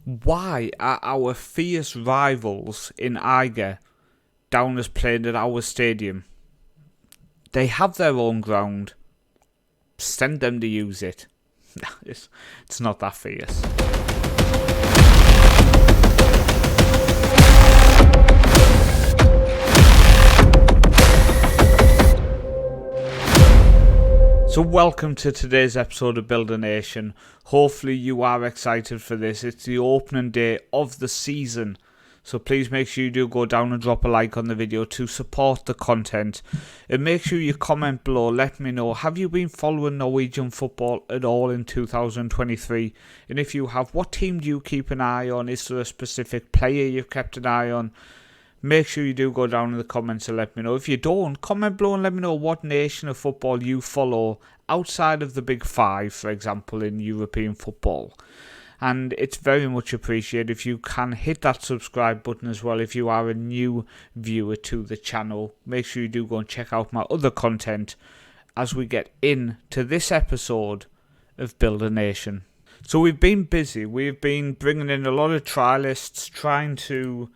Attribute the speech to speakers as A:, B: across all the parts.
A: Why are our fierce rivals in Eiger Downers playing at our stadium? They have their own ground. Send them to use it. It's not that fierce. So welcome to today's episode of Build a Nation. Hopefully you are excited for this. It's the opening day of the season. So please make sure you do go down and drop a like on the video to support the content. And make sure you comment below. Let me know, have you been following Norwegian football at all in 2023? And if you have, what team do you keep an eye on? Is there a specific player you've kept an eye on? Make sure you do go down in the comments and let me know. If you don't, comment below and let me know what nation of football you follow outside of the big five, for example, in European football. And it's very much appreciated if you can hit that subscribe button as well if you are a new viewer to the channel. Make sure you do go and check out my other content as we get into this episode of Build a Nation. So we've been busy. We've been bringing in a lot of trialists, trying to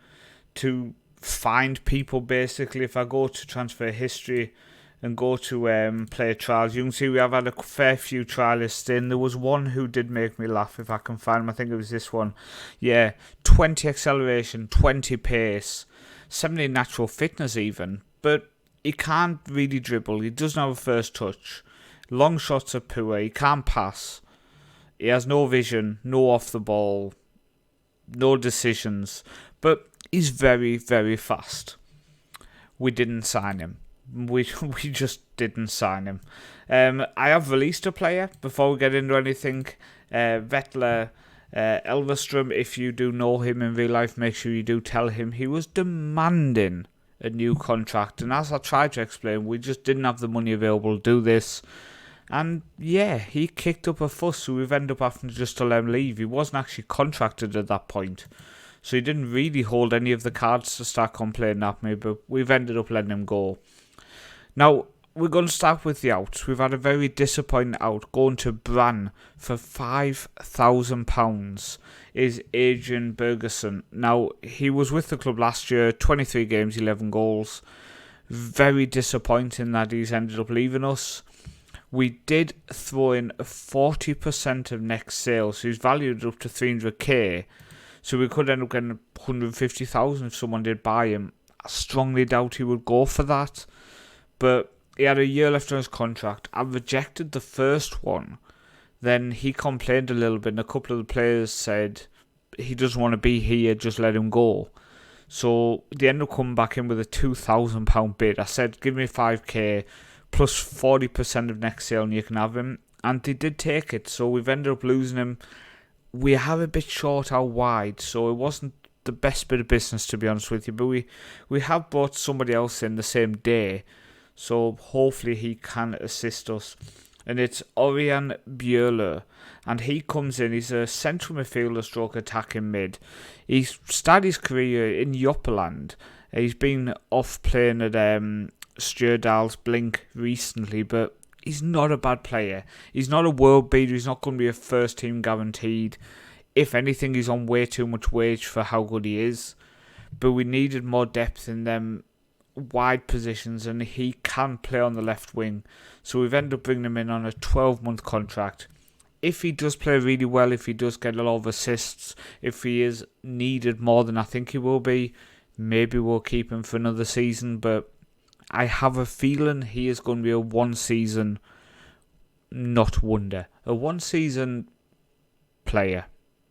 A: find people basically. If I go to transfer history and go to player trials, you can see we have had a fair few trialists in. There was one who did make me laugh, if I can find him. I think it was this one. Yeah, 20 acceleration, 20 pace, 70 natural fitness even, but he can't really dribble. He doesn't have a first touch. Long shots are poor. He can't pass. He has no vision, no off the ball, no decisions, but he's very, very fast. We didn't sign him. We just didn't sign him. I have released a player before we get into anything. Vettler Elverström, if you do know him in real life, make sure you do tell him he was demanding a new contract. And as I tried to explain, we just didn't have the money available to do this. And yeah, he kicked up a fuss, so we've ended up having just to let him leave. He wasn't actually contracted at that point, so he didn't really hold any of the cards to start complaining at me, but we've ended up letting him go. Now, we're going to start with the outs. We've had a very disappointing out. Going to Brann for £5,000 is Adrian Bergerson. Now, he was with the club last year, 23 games, 11 goals. Very disappointing that he's ended up leaving us. We did throw in 40% of next sale, so he's valued up to 300k. So we could end up getting 150,000 if someone did buy him. I strongly doubt he would go for that. But he had a year left on his contract. I rejected the first one. Then he complained a little bit, and a couple of the players said he doesn't want to be here, just let him go. So they ended up coming back in with a £2,000 bid. I said, give me 5k plus 40% of next sale and you can have him. And they did take it, so we've ended up losing him. We have a bit short out wide, so it wasn't the best bit of business, to be honest with you. But we have brought somebody else in the same day, so hopefully he can assist us. And it's Orion Björler, and he comes in. He's a central midfielder stroke attacking mid. He started his career in Joppeland. He's been off playing at Stjørdals Blink recently, but he's not a bad player. He's not a world beater. He's not going to be a first team guaranteed. If anything, he's on way too much wage for how good he is. But we needed more depth in them wide positions, and he can play on the left wing. So we've ended up bringing him in on a 12-month contract. If he does play really well, if he does get a lot of assists, if he is needed more than I think he will be, maybe we'll keep him for another season. But I have a feeling he is going to be a one-season not wonder. A one-season player.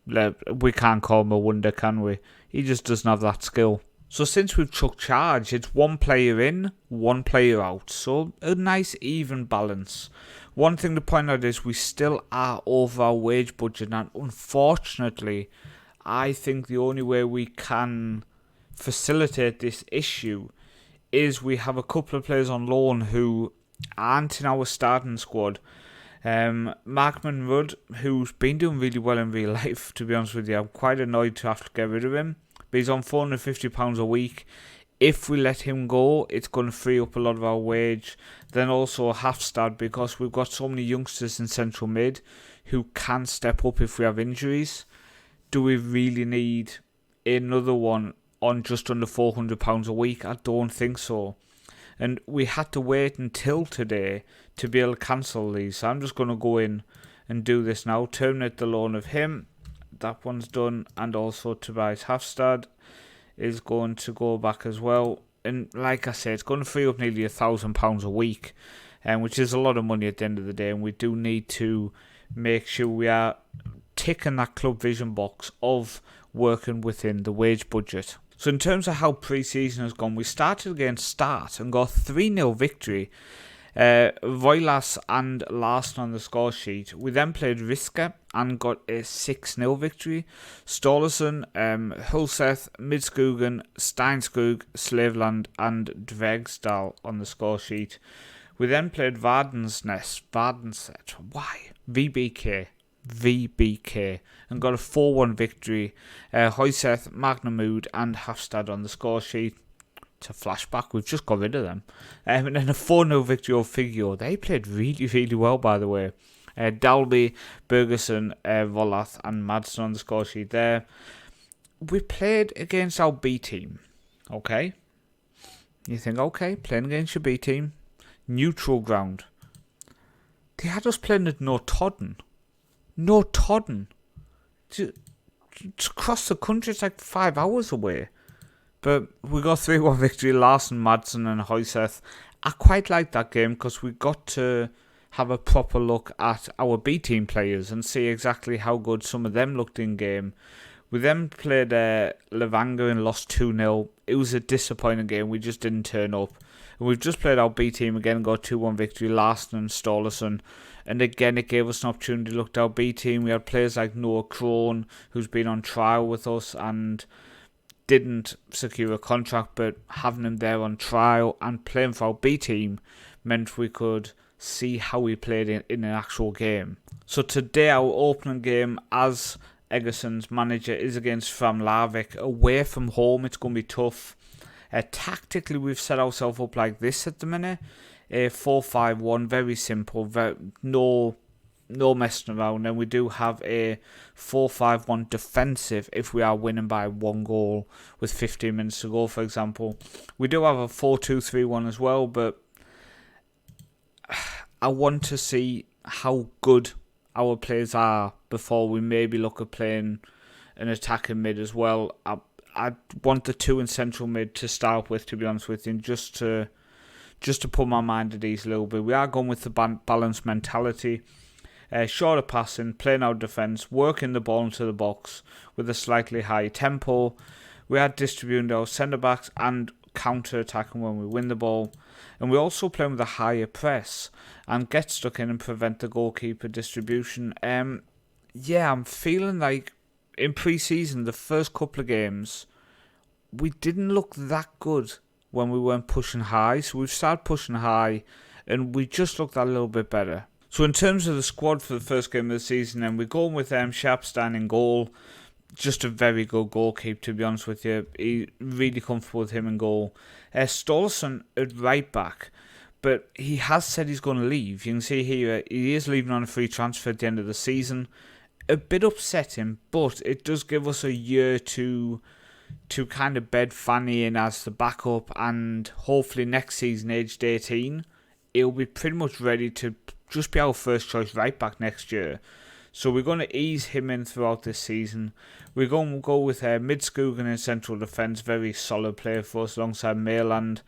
A: We can't call him a wonder, can we? He just doesn't have that skill. So since we've took charge, it's one player in, one player out. So a nice even balance. One thing to point out is we still are over our wage budget. And unfortunately, I think the only way we can facilitate this issue is we have a couple of players on loan who aren't in our starting squad. Markman Rudd, who's been doing really well in real life, to be honest with you. I'm quite annoyed to have to get rid of him. But he's on £450 a week. If we let him go, it's going to free up a lot of our wage. Then also Hafstad, because we've got so many youngsters in central mid who can step up if we have injuries. do we really need another one on just under £400 a week? I don't think so. And we had to wait until today to be able to cancel these. So I'm just going to go in and do this now. Terminate the loan of him. That one's done. And also Tobias Hafstad is going to go back as well. And like I said, it's going to free up nearly £1,000 a week, which is a lot of money at the end of the day. And we do need to make sure we are ticking that club vision box of working within the wage budget. So in terms of how pre-season has gone, we started against Start and got 3-0 victory. Voilas and Larson on the score sheet. We then played Riska and got a 6-0 victory. Stollerson, Hulseth, Midskogen, Steinskog, Slaveland and Dvegsdal on the score sheet. We then played Vardenset, VBK, and got a 4-1 victory. Hoyseth, Magnamud and Hafstad on the score sheet. It's a flashback, we've just got rid of them. And then a 4-0 victory over Figure. They played really, really well, by the way. Dalby, Bergerson, Volath and Madsen on the score sheet there. We played against our B team. Okay. You think, okay, playing against your B team. Neutral ground. They had us playing at Northman. To cross the country, it's like 5 hours away. But we got 3-1 victory. Larson, Madsen and Hoyseth. I quite like that game because we got to have a proper look at our B team players and see exactly how good some of them looked in game. We then played Levanger and lost 2-0. It was a disappointing game. We just didn't turn up. And we've just played our B team again and got 2-1 victory. Larson and Stollerson. And again, it gave us an opportunity to look at our B team. We had players like Noah Crone, who's been on trial with us and didn't secure a contract, but having him there on trial and playing for our B team meant we could see how he played in an actual game. So today our opening game as Eggerson's manager is against Framlavik. Away from home, it's going to be tough. Tactically, we've set ourselves up like this at the minute. 4-5-1, very simple, no messing around. And we do have a 4-5-1 defensive if we are winning by 1 goal with 15 minutes to go, for example. We do have a 4-2-3-1 as well, but I want to see how good our players are before we maybe look at playing an attacking mid as well. I want the 2 in central mid to start with, to be honest with you, just to put my mind at ease a little bit. We are going with the balanced mentality. Shorter passing, playing our defence, working the ball into the box with a slightly higher tempo. We are distributing our centre-backs and counter-attacking when we win the ball. And we're also playing with a higher press and get stuck in and prevent the goalkeeper distribution. I'm feeling like in pre-season, the first couple of games, we didn't look that good when we weren't pushing high. So we've started pushing high and we just looked that little bit better. So in terms of the squad for the first game of the season, then we're going with Sharpstein in goal. Just a very good goalkeeper, to be honest with you. Really comfortable with him in goal. Stollerson at right back, but he has said he's going to leave. You can see here he is leaving on a free transfer at the end of the season. A bit upsetting, but it does give us a year to kind of bed Fanny in as the backup, and hopefully next season, aged 18, he'll be pretty much ready to just be our first choice right back next year. So we're going to ease him in throughout this season. We're going to go with Midskogen in central defence, very solid player for us alongside Mayland.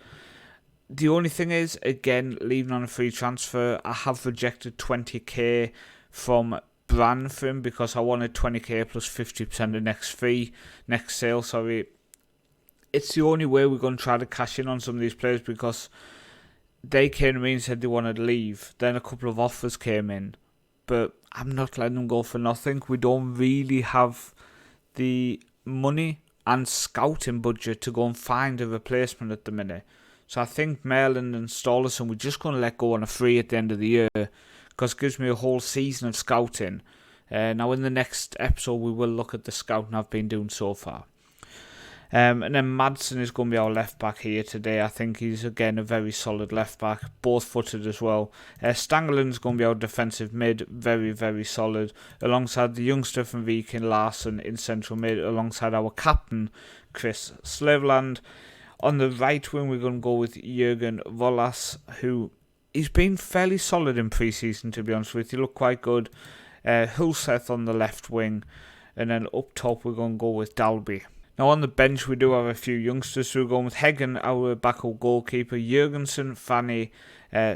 A: The only thing is, again, leaving on a free transfer, I have rejected 20k from Bran for him because I wanted 20k plus 50% of next sale. It's the only way we're going to try to cash in on some of these players because they came to me and said they wanted to leave. Then a couple of offers came in, but I'm not letting them go for nothing. We don't really have the money and scouting budget to go and find a replacement at the minute. So I think Maryland and Stollerson, we're just going to let go on a free at the end of the year because it gives me a whole season of scouting. Now in the next episode we will look at the scouting I've been doing so far. And then Madsen is going to be our left back here today. I think he's again a very solid left back, both footed as well. Stangeland's going to be our defensive mid, very, very solid, alongside the youngster from Viking, Larsen, in central mid, alongside our captain, Chris Slaveland. On the right wing, we're going to go with Jürgen Volas, who he's been fairly solid in pre-season, to be honest with you. He looked quite good. Hulseth on the left wing, and then up top we're going to go with Dalby. Now on the bench we do have a few youngsters, so we're going with Heggen, our backup goalkeeper, Jurgensen, Fanny,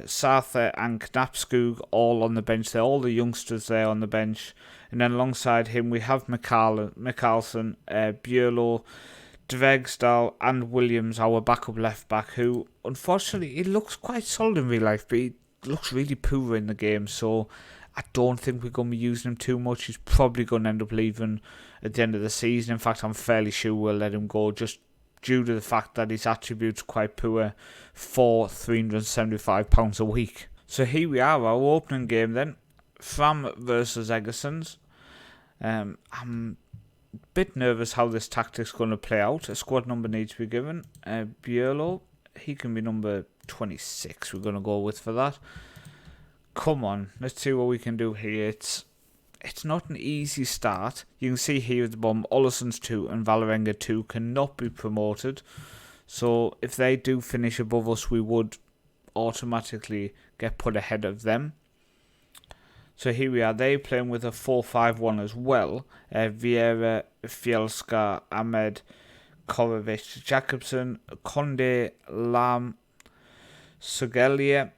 A: Sarther and Knapskog all on the bench there, all the youngsters there on the bench. And then alongside him we have Mikkelsen, Björlo, Dvegsdal and Williams, our backup left back, who unfortunately he looks quite solid in real life, but he looks really poor in the game, so I don't think we're going to be using him too much. He's probably going to end up leaving at the end of the season. In fact, I'm fairly sure we'll let him go just due to the fact that his attributes are quite poor for £375 a week. So here we are, our opening game then. Fram versus Eggersons. I'm a bit nervous how this tactic's going to play out. A squad number needs to be given. Björlo, he can be number 26. We're going to go with for that. Come on, let's see what we can do here. It's not an easy start. You can see here at the bottom, Olleson's 2 and Valerenga 2 cannot be promoted. So if they do finish above us, we would automatically get put ahead of them. So here we are. They playing with a 4-5-1 as well. Vieira, Fielska, Ahmed, Korovic, Jacobson, Conde, Lam, Sugelia,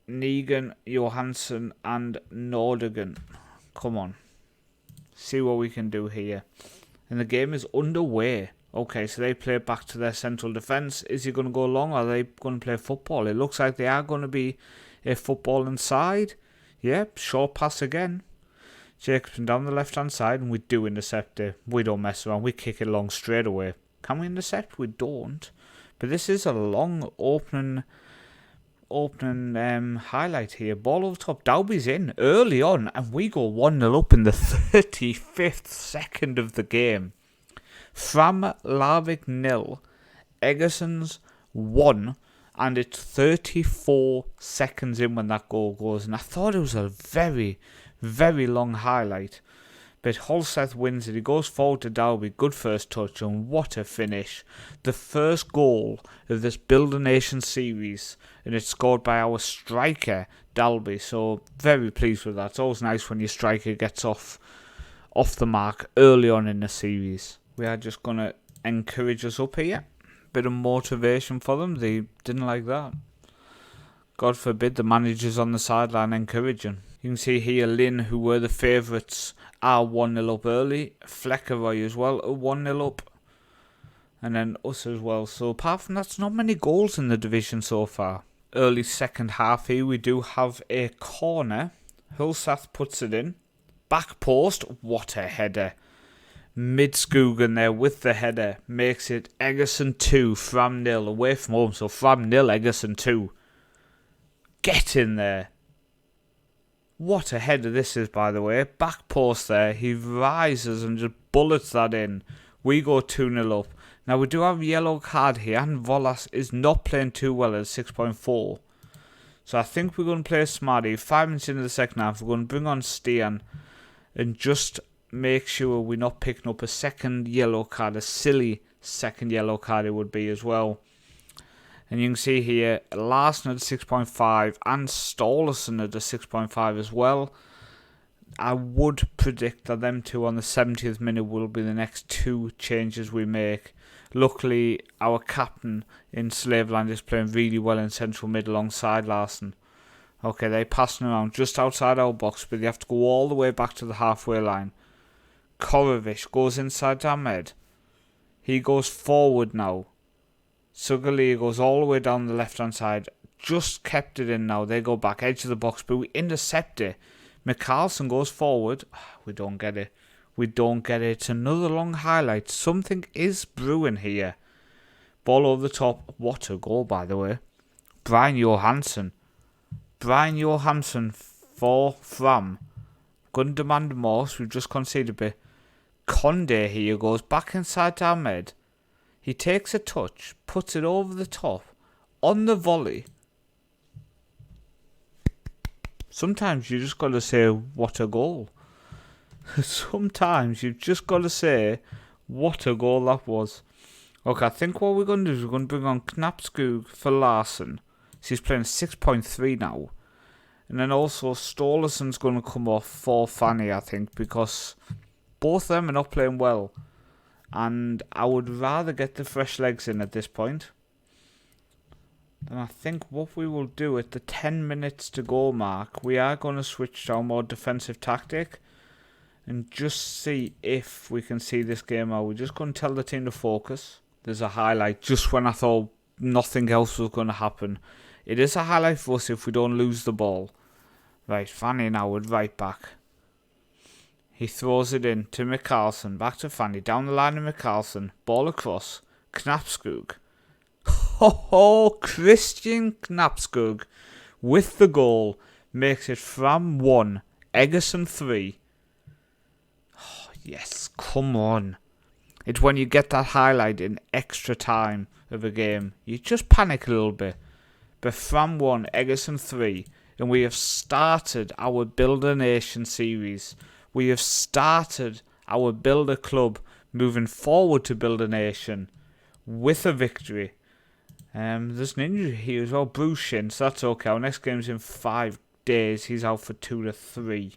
A: Negan, Johansson and Nordegren. Come on. See what we can do here. And the game is underway. Okay, so they play back to their central defence. Is he going to go long or are they going to play football? It looks like they are going to be a footballing side. Yep, short pass again. Jacobson down the left-hand side and we do intercept it. We don't mess around. We kick it along straight away. Can we intercept? We don't. But this is a long opening highlight here. Ball over top. Dalby's in early on and we go 1-0 up in the 35th second of the game. Fram Larvik 0, Eggersons 1, and it's 34 seconds in when that goal goes. And I thought it was a very, very long highlight. But Holseth wins it. He goes forward to Dalby. Good first touch and what a finish. The first goal of this Build a Nation series. And it's scored by our striker, Dalby. So very pleased with that. It's always nice when your striker gets off the mark early on in the series. We are just going to encourage us up here. Bit of motivation for them. They didn't like that. God forbid the managers on the sideline encouraging. You can see here Lynn, who were the favourites, are 1-0 up early. Fleckeroy as well are 1-0 up. And then us as well. So apart from that, it's not many goals in the division so far. Early second half here, we do have a corner. Hulseth puts it in. Back post. What a header. Midskogen there with the header. Makes it Eggerson 2, Fram 0. Away from home. So Fram 0, Eggerson 2. Get in there. What a header this is, by the way. Back post there. He rises and just bullets that in. We go 2-0 up. Now, we do have a yellow card here. And Volas is not playing too well at 6.4. So I think we're going to play smarty. 5 minutes into the second half, we're going to bring on Stian. And just make sure we're not picking up a second yellow card. A silly second yellow card it would be as well. And you can see here, Larsen at 6.5 and Stålesen at a 6.5 as well. I would predict that them two on the 70th minute will be the next 2 changes we make. Luckily, our captain in Slaveland is playing really well in central mid alongside Larsen. Okay, they're passing around just outside our box, but they have to go all the way back to the halfway line. Korovic goes inside to Ahmed. He goes forward now. Sugalia goes all the way down the left-hand side. Just kept it in now. They go back, edge of the box, but we intercept it. Mikkelsen goes forward. We don't get it. We don't get it. It's another long highlight. Something is brewing here. Ball over the top. What a goal, by the way. Brian Johansson. Brian Johansson for Fram. Couldn't demand more, so we've just conceded a bit. Conde here goes back inside to Ahmed. He takes a touch, puts it over the top, on the volley. Sometimes you just got to say, what a goal. Sometimes you've just got to say, what a goal that was. Okay, I think what we're going to do is we're going to bring on Knapskog for Larson. So he's playing 6.3 now. And then also Ståleson's going to come off for Fanny, I think, because both of them are not playing well. And I would rather get the fresh legs in at this point. And I think what we will do at the 10 minutes to go mark, we are going to switch to a more defensive tactic and just see if we can see this game out. We're just going to tell the team to focus. There's a highlight just when I thought nothing else was going to happen. It is a highlight for us if we don't lose the ball. Right, Fanny now with right back. He throws it in to Mikkelsen. Back to Fanny. Down the line to Mikkelsen. Ball across. Knapskog. Ho, Christian Knapskog with the goal makes it Fram 1, Egerson 3. Oh, yes, come on. It's when you get that highlight in extra time of a game, you just panic a little bit. But Fram 1, Egerson 3, and we have started our Build a Nation series. We have started our Build a Club moving forward to Build a Nation with a victory. There's an injury here as well, bruised shin, so that's okay. Our next game's in 5 days. He's out for 2 to 3.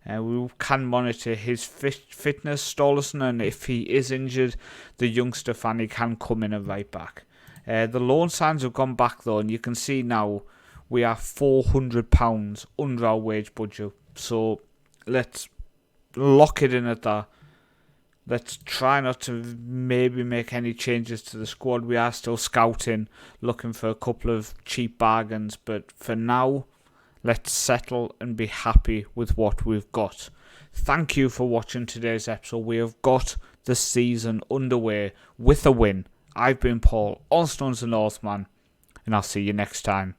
A: We can monitor his fitness, Stålesen, and if he is injured, the youngster Fanny can come in at right back. The loan signs have gone back though, and you can see now we are £400 under our wage budget. So let's lock it in at that. Let's try not to maybe make any changes to the squad. We are still scouting, looking for a couple of cheap bargains. But for now, let's settle and be happy with what we've got. Thank you for watching today's episode. We have got the season underway with a win. I've been Paul, also known as the Northman, and I'll see you next time.